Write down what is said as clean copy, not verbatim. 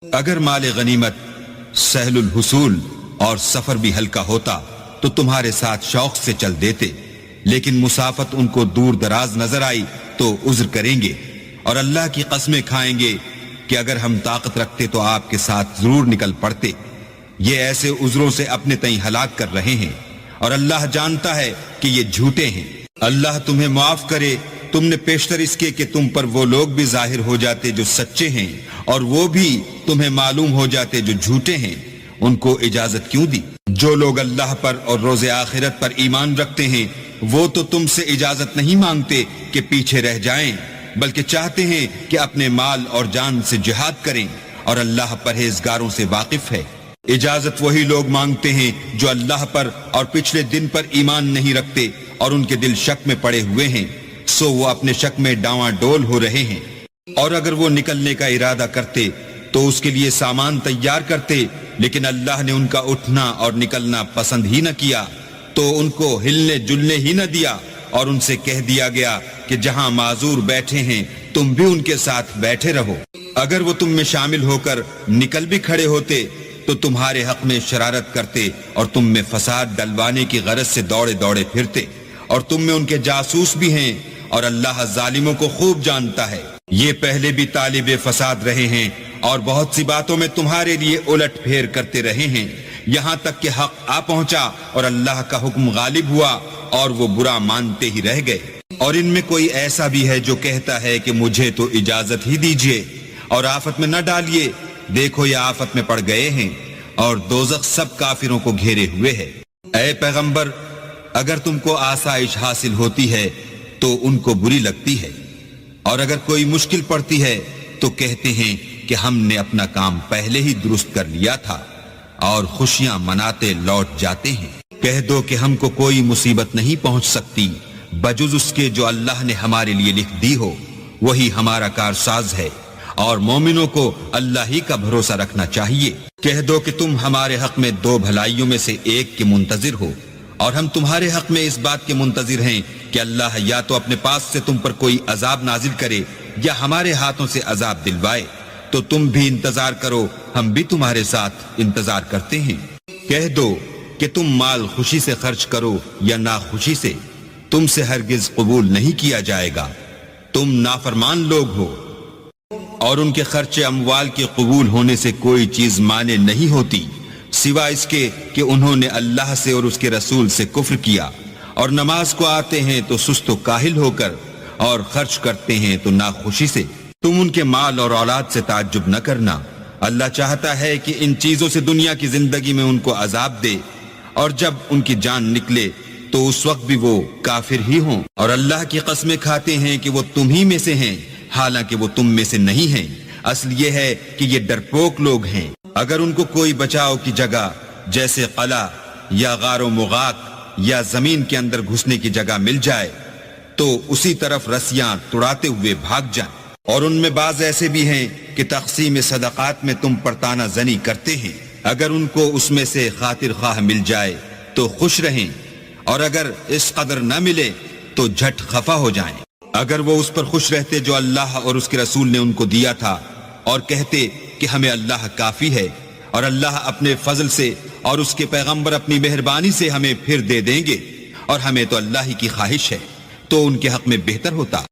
اگر مال غنیمت سہل الحصول اور سفر بھی ہلکا ہوتا تو تمہارے ساتھ شوق سے چل دیتے، لیکن مسافت ان کو دور دراز نظر آئی تو عذر کریں گے، اور اللہ کی قسمیں کھائیں گے کہ اگر ہم طاقت رکھتے تو آپ کے ساتھ ضرور نکل پڑتے۔ یہ ایسے عذروں سے اپنے تئیں ہلاک کر رہے ہیں، اور اللہ جانتا ہے کہ یہ جھوٹے ہیں۔ اللہ تمہیں معاف کرے، تم نے پیشتر اس کے کہ تم پر وہ لوگ بھی ظاہر ہو جاتے جو سچے ہیں، اور وہ بھی تمہیں معلوم ہو جاتے جو جھوٹے ہیں۔ ان کو اجازت کیوں دی؟ جو لوگ اللہ پر اور روز آخرت پر ایمان رکھتے ہیں وہ تو تم سے اجازت نہیں مانگتے کہ پیچھے رہ جائیں، بلکہ چاہتے ہیں کہ اپنے مال اور جان سے جہاد کریں، اور اللہ پرہیزگاروں سے واقف ہے۔ اجازت وہی لوگ مانگتے ہیں جو اللہ پر اور پچھلے دن پر ایمان نہیں رکھتے اور ان کے دل شک میں پڑے ہوئے ہیں، سو وہ اپنے شک میں ڈاواں ڈول ہو رہے ہیں۔ اور اگر وہ نکلنے کا ارادہ کرتے تو اس کے لیے سامان تیار کرتے، لیکن اللہ نے ان کا اٹھنا اور نکلنا پسند ہی نہ کیا، تو ان کو ہلنے جلنے ہی نہ دیا، اور ان سے کہہ دیا گیا کہ جہاں معذور بیٹھے ہیں تم بھی ان کے ساتھ بیٹھے رہو۔ اگر وہ تم میں شامل ہو کر نکل بھی کھڑے ہوتے تو تمہارے حق میں شرارت کرتے اور تم میں فساد ڈلوانے کی غرض سے دوڑے دوڑے پھرتے، اور تم میں ان کے جاسوس بھی ہیں، اور اللہ ظالموں کو خوب جانتا ہے۔ یہ پہلے بھی طالب فساد رہے ہیں اور بہت سی باتوں میں تمہارے لیے الٹ پھیر کرتے رہے ہیں، یہاں تک کہ حق آ پہنچا اور اللہ کا حکم غالب ہوا اور وہ برا مانتے ہی رہ گئے۔ اور ان میں کوئی ایسا بھی ہے جو کہتا ہے کہ مجھے تو اجازت ہی دیجیے اور آفت میں نہ ڈالیے، دیکھو یہ آفت میں پڑ گئے ہیں اور دوزخ سب کافروں کو گھیرے ہوئے ہے۔ اے پیغمبر، اگر تم کو آسائش حاصل ہوتی ہے تو ان کو بری لگتی ہے، اور اگر کوئی مشکل پڑتی ہے تو کہتے ہیں کہ ہم نے اپنا کام پہلے ہی درست کر لیا تھا، اور خوشیاں مناتے لوٹ جاتے ہیں۔ کہہ دو کہ ہم کو کوئی مصیبت نہیں پہنچ سکتی بجز اس کے جو اللہ نے ہمارے لیے لکھ دی ہو، وہی ہمارا کارساز ہے، اور مومنوں کو اللہ ہی کا بھروسہ رکھنا چاہیے۔ کہہ دو کہ تم ہمارے حق میں دو بھلائیوں میں سے ایک کے منتظر ہو، اور ہم تمہارے حق میں اس بات کے منتظر ہیں کہ اللہ یا تو اپنے پاس سے تم پر کوئی عذاب نازل کرے یا ہمارے ہاتھوں سے عذاب دلوائے، تو تم بھی انتظار کرو، ہم بھی تمہارے ساتھ انتظار کرتے ہیں۔ کہہ دو کہ تم مال خوشی سے خرچ کرو یا ناخوشی سے، تم سے ہرگز قبول نہیں کیا جائے گا، تم نافرمان لوگ ہو، اور ان کے خرچ اموال کے قبول ہونے سے کوئی چیز مانے نہیں ہوتی سوائے اس کے کہ انہوں نے اللہ سے اور اس کے رسول سے کفر کیا، اور نماز کو آتے ہیں تو سست و کاہل ہو کر، اور خرچ کرتے ہیں تو ناخوشی سے۔ تم ان کے مال اور اولاد سے تعجب نہ کرنا، اللہ چاہتا ہے کہ ان چیزوں سے دنیا کی زندگی میں ان کو عذاب دے، اور جب ان کی جان نکلے تو اس وقت بھی وہ کافر ہی ہوں، اور اللہ کی قسمیں کھاتے ہیں کہ وہ تم ہی میں سے ہیں، حالانکہ وہ تم میں سے نہیں ہیں۔ اصل یہ ہے کہ یہ ڈرپوک لوگ ہیں۔ اگر ان کو کوئی بچاؤ کی جگہ جیسے قلعہ یا غار و مغاق یا زمین کے اندر گھسنے کی جگہ مل جائے تو اسی طرف رسیاں توڑاتے ہوئے بھاگ جائیں۔ اور ان میں بعض ایسے بھی ہیں کہ تقسیم صدقات میں تم پر طعنہ زنی کرتے ہیں، اگر ان کو اس میں سے خاطر خواہ مل جائے تو خوش رہیں، اور اگر اس قدر نہ ملے تو جھٹ خفا ہو جائیں۔ اگر وہ اس پر خوش رہتے جو اللہ اور اس کے رسول نے ان کو دیا تھا، اور کہتے کہ ہمیں اللہ کافی ہے، اور اللہ اپنے فضل سے اور اس کے پیغمبر اپنی مہربانی سے ہمیں پھر دے دیں گے، اور ہمیں تو اللہ ہی کی خواہش ہے، تو ان کے حق میں بہتر ہوتا۔